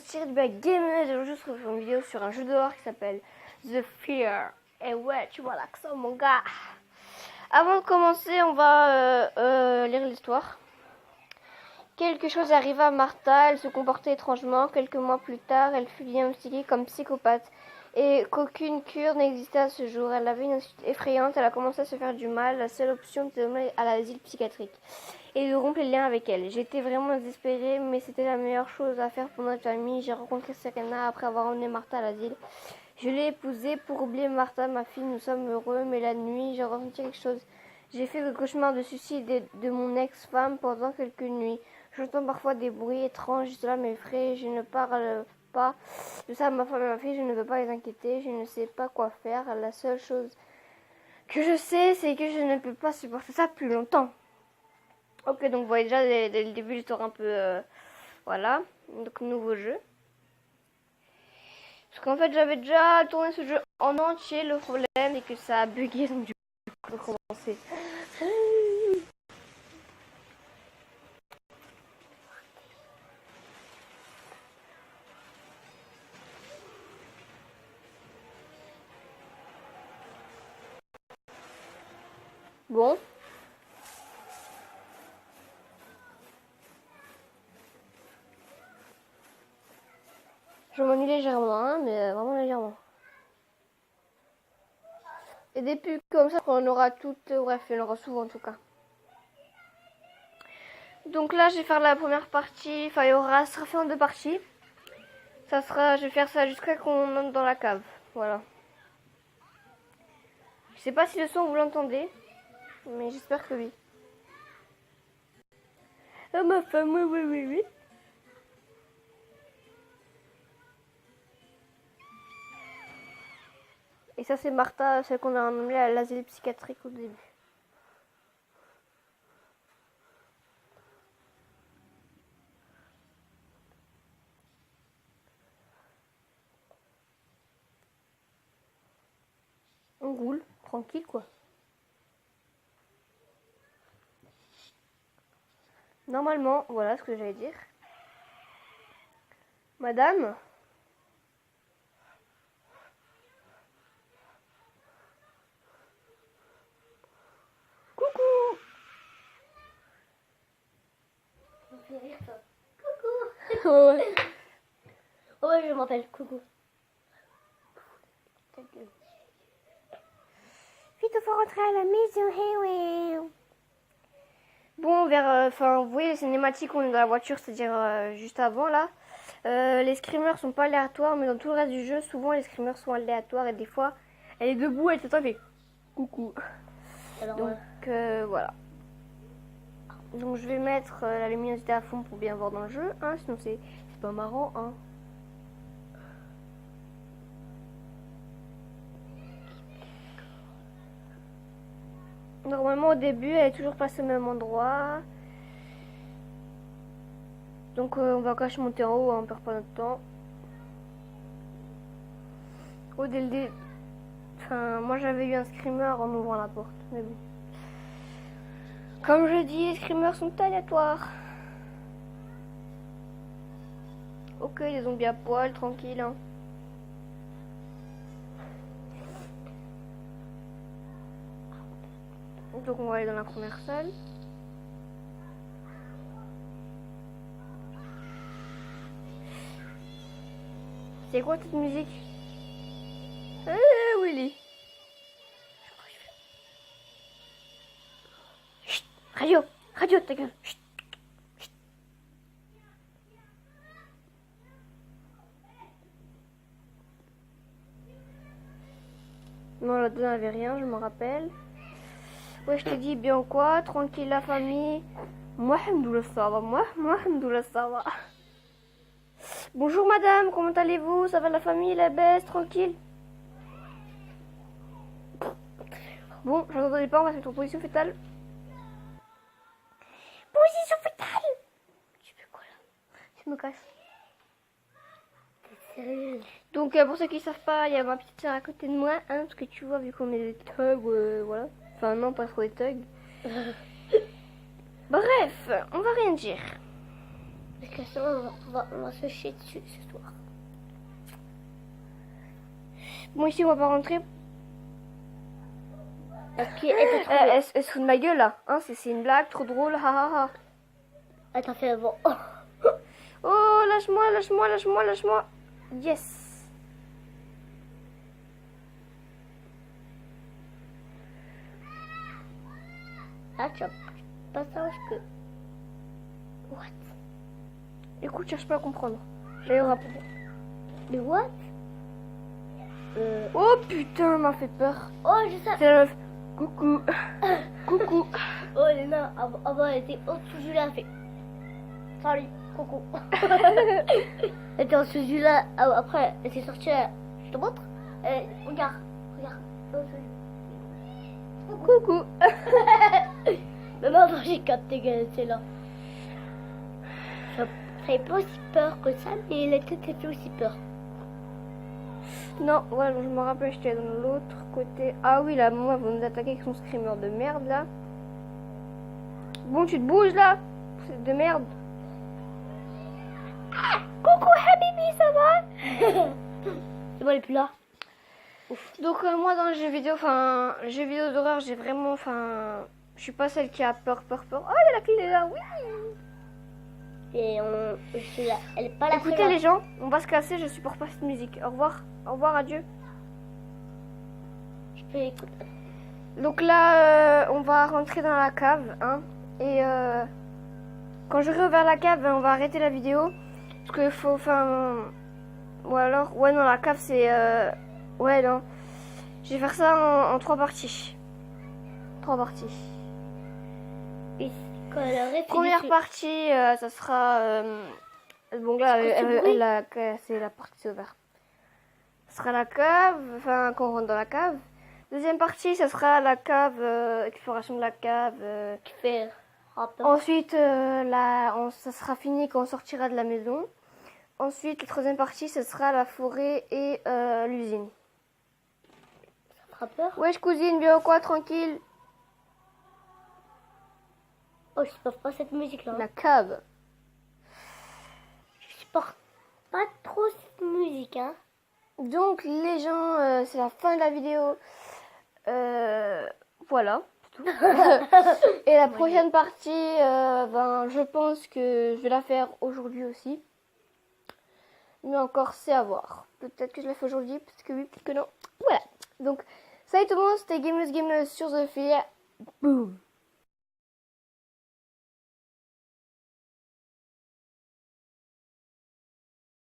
Cyril du Bac Gamer. J'ai juste fait une vidéo sur un jeu d'horreur qui s'appelle The Fear. Et ouais, tu vois l'accent, mon gars. Avant de commencer, on va lire l'histoire. Quelque chose arriva à Martha, elle se comportait étrangement. Quelques mois plus tard, elle fut diagnostiquée comme psychopathe et qu'aucune cure n'existait à ce jour. Elle avait une attitude effrayante, elle a commencé à se faire du mal. La seule option était d'emmener à l'asile psychiatrique et de rompre les liens avec elle. J'étais vraiment désespérée, mais c'était la meilleure chose à faire pour notre famille. J'ai rencontré Serena après avoir emmené Martha à l'asile. Je l'ai épousée pour oublier Martha, ma fille. Nous sommes heureux, mais la nuit, j'ai ressenti quelque chose. J'ai fait le cauchemar de suicide de mon ex-femme pendant quelques nuits. J'entends parfois des bruits étranges, cela m'effraie. Je ne parle pas de ça à ma femme et à ma fille. Je ne veux pas les inquiéter. Je ne sais pas quoi faire. La seule chose que je sais, c'est que je ne peux pas supporter ça plus longtemps. Ok, donc vous voyez déjà dès le début l'histoire un peu... voilà, donc nouveau jeu. Parce qu'en fait j'avais déjà tourné ce jeu en entier. Le problème c'est que ça a bugué, donc du coup je vais recommencer. Bon. Je m'ennuie légèrement, hein, mais vraiment légèrement. Et des pubs comme ça, on aura toutes, bref, il y en aura souvent en tout cas. Donc là, je vais faire la première partie, enfin, ça sera fait en deux parties. Ça sera, je vais faire ça jusqu'à qu'on entre dans la cave, voilà. Je sais pas si le son vous l'entendez, mais j'espère que oui. Ah, ma femme, oui. Et ça, c'est Martha, celle qu'on a emmenée à l'asile psychiatrique au début. On roule, tranquille quoi. Normalement, voilà ce que j'allais dire. Madame ? Coucou ! Ça me fait rire ça. Coucou. Ouais. Ouais, je m'appelle Coucou. Ta gueule. Vite, il faut rentrer à la maison. Hey, ouais. Bon, vous voyez les cinématiques, on est dans la voiture, c'est-à-dire juste avant là. Les screamers sont pas aléatoires, mais dans tout le reste du jeu, souvent les screamers sont aléatoires et des fois, elle est debout, elle t'attend, elle fait coucou. Alors, Donc voilà. Donc je vais mettre la luminosité à fond pour bien voir dans le jeu, hein, sinon c'est pas marrant, hein. Normalement au début elle est toujours placée au même endroit. Donc on va quand même monter en haut, hein, on perd pas notre temps. Oh, enfin, moi j'avais eu un screamer en ouvrant la porte, mais bon. Comme je dis, les screamers sont aléatoires. Ok, les zombies à poil, tranquille, hein. Donc on va aller dans la première salle. C'est quoi cette musique? Willy. Chut, radio ta gueule. Chut, chut. Non, là-dedans, il n'y avait rien, je me rappelle. Ouais, je te dis bien quoi, tranquille la famille. Moi, alhamdoulilah, ça va. Moi, alhamdoulilah, ça va. Bonjour madame, comment allez-vous? Ça va la famille, la baisse, tranquille? Bon, j'entendais pas, on va se mettre en position fétale. Position fétale! Tu fais quoi là? Je me casse. t'es sérieux? Donc pour ceux qui savent pas, il y a ma petite soeur à côté de moi, hein, parce que tu vois, vu qu'on est des thugs, voilà. Enfin non, pas trop des thugs. Bref, on va rien dire. Parce que sinon, on va se chier dessus ce soir. Bon, ici, on va pas rentrer. Ok, elle t'a Elle se fout de ma gueule, là. Hein, c'est une blague, trop drôle, ha ha ha. Elle t'a fait bon. Oh, lâche-moi, lâche-moi, lâche-moi, lâche-moi. Yes. Ah, tu as pas ça que. What? Écoute, cherche pas à comprendre. J'ai au rapport. Mais what? Oh putain, elle m'a fait peur. Oh, je sais. C'est la meuf. Coucou. Coucou. Oh, Léna, avant elle était au-dessus du lait, elle fait. Salut, coucou. Elle était au-dessus du lait, après elle s'est sortie, je te montre. Regarde, regarde. Coucou. Mais maintenant j'ai capté qu'elle était là. Ça fait pas aussi peur que ça, mais la tête elle fait aussi peur. Non, ouais, je me rappelle, j'étais dans l'autre côté. Ah oui, là, moi, vous nous attaquez avec son screamer de merde, là. Bon, tu te bouges, là. C'est de merde. Ah, coucou, Habibi, ça va? C'est bon, elle est plus là. Donc, moi, dans les jeux vidéo, jeux vidéo d'horreur, j'ai vraiment, je suis pas celle qui a peur. Oh, il y a la clé là, oui. Et je suis là. Elle est pas là. Écoutez, les gens, on va se casser, je supporte pas cette musique. Au revoir. Au revoir, adieu. Je peux écouter. Donc là, on va rentrer dans la cave, hein. Et quand j'aurai ouvert la cave, on va arrêter la vidéo. Parce qu'il faut, ou alors, ouais, non, la cave, c'est, ouais, non. Je vais faire ça en 3 parties. 3 parties. Et quand elle aurait Première partie, ça sera, bon là, c'est la partie ouverte. Ça sera la cave, quand on rentre dans la cave. Deuxième partie, ça sera la cave, exploration de la cave. qui fait rappeur. Ensuite, ça sera fini quand on sortira de la maison. Ensuite, la troisième partie, ce sera la forêt et l'usine. Ça fera peur. Wesh cousine, bien ou quoi, tranquille? Oh, je supporte pas cette musique là. La cave. Je supporte pas trop cette musique, hein. Donc les gens, c'est la fin de la vidéo. Voilà. C'est tout. Et la prochaine partie, je pense que je vais la faire aujourd'hui aussi. Mais encore, c'est à voir. Peut-être que je la fais aujourd'hui, peut-être que oui, peut-être que non. Voilà. Donc, salut tout le monde, c'était Gameuse sur The Fear. Boom.